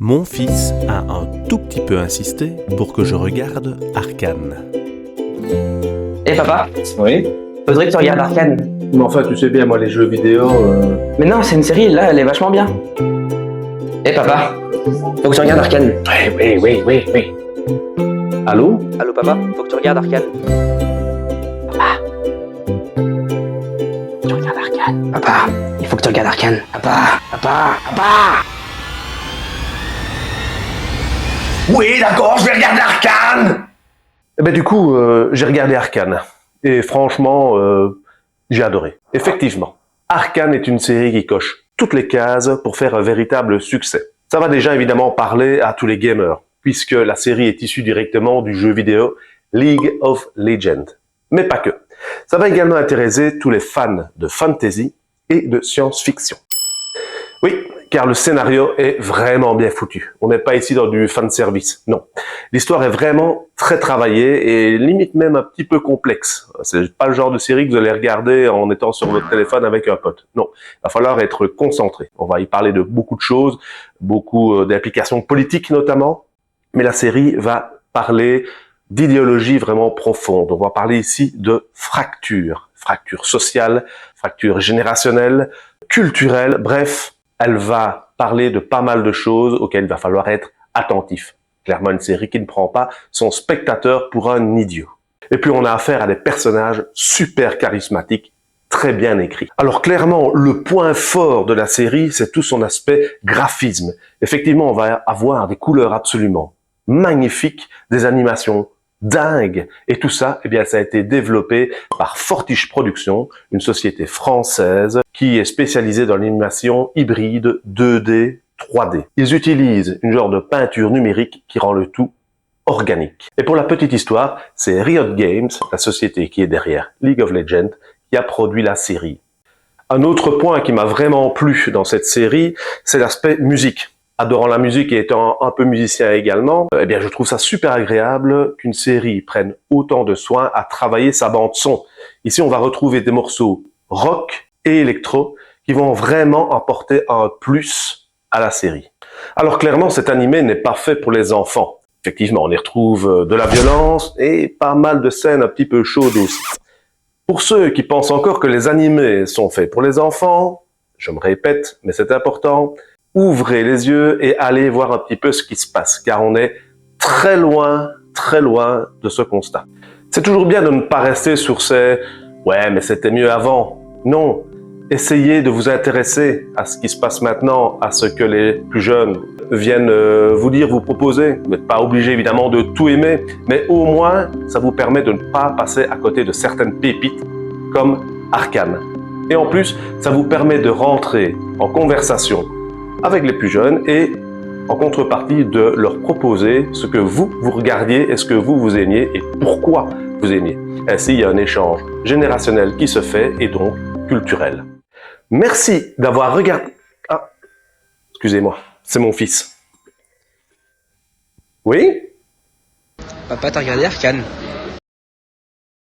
Mon fils a un tout petit peu insisté pour que je regarde Arcane. Eh papa, Oui. faudrait que tu regardes Arcane. Mais enfin, tu sais bien, moi, les jeux vidéo... Mais non, c'est une série, là, elle est vachement bien. Eh papa, faut que tu regardes Arcane. Oui. Allô? Allô papa, faut que tu regardes Arcane. Papa, tu regardes Arcane. Papa, il faut que tu regardes Arcane. Papa. Oui, d'accord, je vais regarder Arcane. Eh ben, du coup, j'ai regardé Arcane. Et franchement, j'ai adoré. Effectivement, Arcane est une série qui coche toutes les cases pour faire un véritable succès. Ça va déjà évidemment parler à tous les gamers, puisque la série est issue directement du jeu vidéo League of Legends. Mais pas que. Ça va également intéresser tous les fans de fantasy et de science-fiction. Oui, car le scénario est vraiment bien foutu. On n'est pas ici dans du fanservice, non. L'histoire est vraiment très travaillée et limite même un petit peu complexe. C'est pas le genre de série que vous allez regarder en étant sur votre téléphone avec un pote. Non, il va falloir être concentré. On va y parler de beaucoup de choses, beaucoup d'implications politiques notamment, mais la série va parler d'idéologie vraiment profonde. On va parler ici de fracture sociale, fracture générationnelle, culturelle, bref, elle va parler de pas mal de choses auxquelles il va falloir être attentif. Clairement une série qui ne prend pas son spectateur pour un idiot. Et puis on a affaire à des personnages super charismatiques, très bien écrits. Alors clairement, le point fort de la série, c'est tout son aspect graphisme. Effectivement, on va avoir des couleurs absolument magnifiques, des animations dingues. Et tout ça, eh bien, ça a été développé par Fortiche Productions, une société française qui est spécialisée dans l'animation hybride 2D, 3D. Ils utilisent une genre de peinture numérique qui rend le tout organique. Et pour la petite histoire, c'est Riot Games, la société qui est derrière League of Legends, qui a produit la série. Un autre point qui m'a vraiment plu dans cette série, c'est l'aspect musique. Adorant la musique et étant un peu musicien également, eh bien, je trouve ça super agréable qu'une série prenne autant de soin à travailler sa bande son. Ici, on va retrouver des morceaux rock et électro qui vont vraiment apporter un plus à la série. Alors clairement, cet animé n'est pas fait pour les enfants. Effectivement, on y retrouve de la violence et pas mal de scènes un petit peu chaudes aussi. Pour ceux qui pensent encore que les animés sont faits pour les enfants, je me répète, mais c'est important, ouvrez les yeux et allez voir un petit peu ce qui se passe, car on est très loin de ce constat. C'est toujours bien de ne pas rester sur ces « ouais, mais c'était mieux avant ». Non, essayez de vous intéresser à ce qui se passe maintenant, à ce que les plus jeunes viennent vous dire, vous proposer. Vous n'êtes pas obligé évidemment de tout aimer, mais au moins, ça vous permet de ne pas passer à côté de certaines pépites comme Arcane. Et en plus, ça vous permet de rentrer en conversation avec les plus jeunes et en contrepartie de leur proposer ce que vous regardiez et ce que vous aimiez et pourquoi vous aimiez. Ainsi, il y a un échange générationnel qui se fait et donc culturel. Merci d'avoir regardé... Ah, excusez-moi, c'est mon fils. Oui? Papa, t'as regardé Arcane.